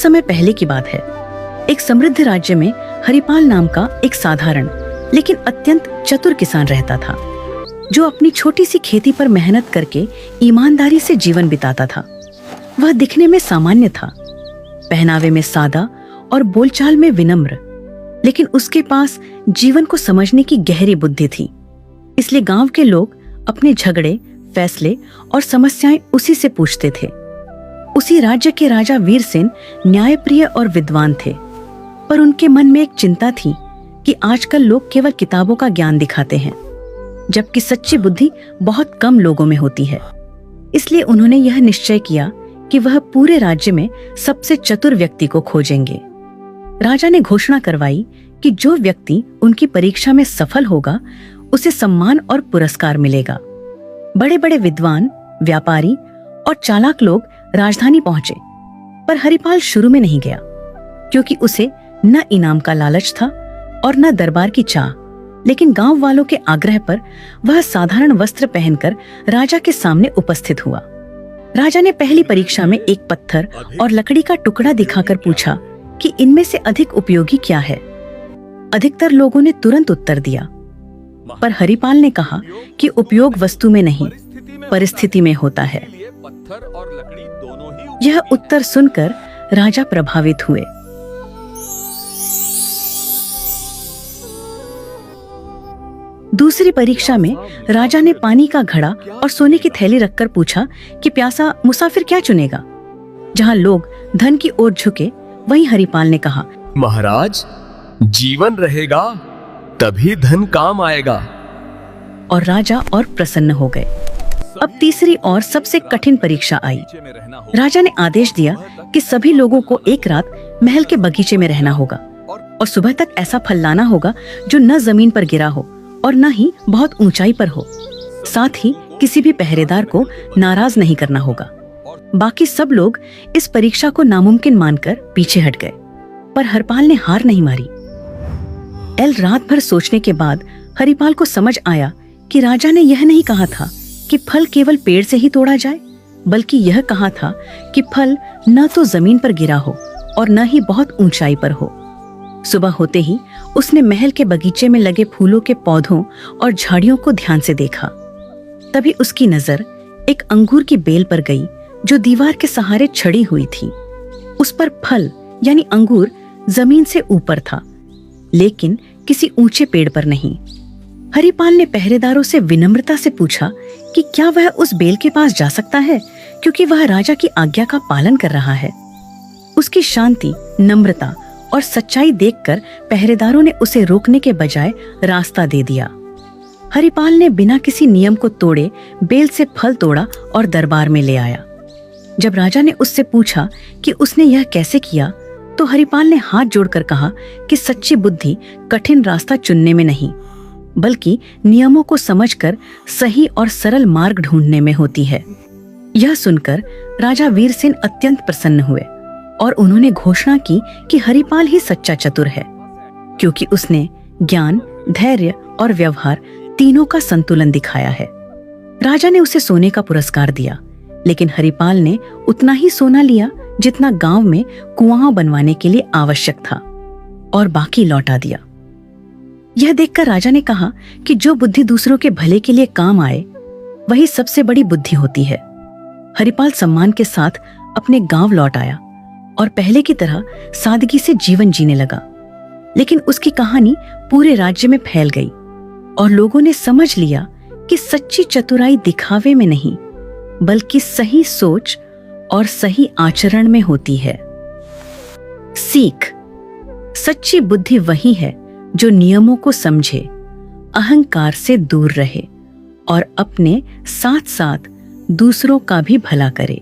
समय पहले की बात है। एक समृद्ध राज्य में हरिपाल नाम का एक साधारण लेकिन अत्यंत चतुर किसान रहता था, जो अपनी छोटी सी खेती पर मेहनत करके ईमानदारी से जीवन बिताता था। वह दिखने में सामान्य था, पहनावे में सादा और बोलचाल में विनम्र, लेकिन उसके पास जीवन को समझने की गहरी बुद्धि थी। इसलिए गांव के लोग अपने झगड़े, फैसले और समस्याएं उसी से पूछते थे। उसी राज्य के राजा वीरसेन न्यायप्रिय और विद्वान थे, पर उनके मन में एक चिंता थी कि आजकल लोग केवल किताबों का ज्ञान दिखाते हैं, जबकि सच्ची बुद्धि बहुत कम लोगों में होती है। इसलिए उन्होंने यह निश्चय किया कि वह पूरे राज्य में सबसे चतुर व्यक्ति को खोजेंगे। राजा ने घोषणा करवाई कि जो व्यक्ति उनकी परीक्षा में सफल होगा, उसे सम्मान और पुरस्कार मिलेगा। बड़े बड़े विद्वान, व्यापारी और चालाक लोग राजधानी पहुंचे, पर हरिपाल शुरू में नहीं गया, क्योंकि उसे न इनाम का लालच था और न दरबार की चाह। लेकिन गांव वालों के आग्रह पर वह साधारण वस्त्र पहनकर राजा के सामने उपस्थित हुआ। राजा ने पहली परीक्षा में एक पत्थर और लकड़ी का टुकड़ा दिखाकर पूछा कि इनमें से अधिक उपयोगी क्या है। अधिकतर लोगों ने तुरंत उत्तर दिया, पर हरिपाल ने कहा कि उपयोग वस्तु में नहीं, परिस्थिति में होता है। यह उत्तर सुनकर राजा प्रभावित हुए। दूसरी परीक्षा में राजा ने पानी का घड़ा और सोने की थैली रखकर पूछा कि प्यासा मुसाफिर क्या चुनेगा। जहां लोग धन की ओर झुके, वहीं हरिपाल ने कहा, महाराज, जीवन रहेगा तभी धन काम आएगा। और राजा और प्रसन्न हो गए। अब तीसरी और सबसे कठिन परीक्षा आई। राजा ने आदेश दिया कि सभी लोगों को एक रात महल के बगीचे में रहना होगा और सुबह तक ऐसा फल लाना होगा जो न जमीन पर गिरा हो और न ही बहुत ऊंचाई पर हो। साथ ही किसी भी पहरेदार को नाराज नहीं करना होगा। बाकी सब लोग इस परीक्षा को नामुमकिन मानकर पीछे हट गए, पर हरिपाल ने हार नहीं मारी। रात भर सोचने के बाद हरिपाल को समझ आया कि राजा ने यह नहीं कहा था कि फल केवल पेड़ से ही तोड़ा जाए, बल्कि यह कहा था कि फल न तो जमीन पर गिरा हो और न ही बहुत ऊंचाई पर हो। सुबह होते ही उसने महल के बगीचे में लगे फूलों के पौधों और झाड़ियों को ध्यान से देखा। तभी उसकी नजर एक अंगूर की बेल पर गई, जो दीवार के सहारे छड़ी हुई थी। उस पर फल यानी अंगूर जमीन से ऊपर था, लेकिन किसी ऊंचे पेड़ पर नहीं। हरिपाल ने पहरेदारों से विनम्रता से पूछा कि क्या वह उस बेल के पास जा सकता है, क्योंकि वह राजा की आज्ञा का पालन कर रहा है। उसकी शांति, नम्रता और सच्चाई देखकर पहरेदारों ने उसे रोकने के बजाय रास्ता दे दिया। हरिपाल ने बिना किसी नियम को तोड़े बेल से फल तोड़ा और दरबार में ले आया। जब राजा ने उससे पूछा कि उसने यह कैसे किया, तो हरिपाल ने हाथ जोड़कर कहा कि सच्ची बुद्धि कठिन रास्ता चुनने में नहीं, बल्कि नियमों को समझकर सही और सरल मार्ग ढूंढने में होती है। यह सुनकर राजा वीरसेन अत्यंत प्रसन्न हुए और उन्होंने घोषणा की कि हरिपाल ही सच्चा चतुर है, क्योंकि उसने ज्ञान, धैर्य और व्यवहार तीनों का संतुलन दिखाया है। राजा ने उसे सोने का पुरस्कार दिया, लेकिन हरिपाल ने उतना ही सोना लिया जितना गांव में कुआं बनवाने के लिए आवश्यक था, और बाकी लौटा दिया। यह देखकर राजा ने कहा कि जो बुद्धि दूसरों के भले के लिए काम आए, वही सबसे बड़ी बुद्धि होती है। हरिपाल सम्मान के साथ अपने गांव लौट आया और पहले की तरह सादगी से जीवन जीने लगा। लेकिन उसकी कहानी पूरे राज्य में फैल गई और लोगों ने समझ लिया कि सच्ची चतुराई दिखावे में नहीं, बल्कि सही सोच और सही आचरण में होती है। सीख: सच्ची बुद्धि वही है जो नियमों को समझे, अहंकार से दूर रहे और अपने साथ साथ दूसरों का भी भला करे।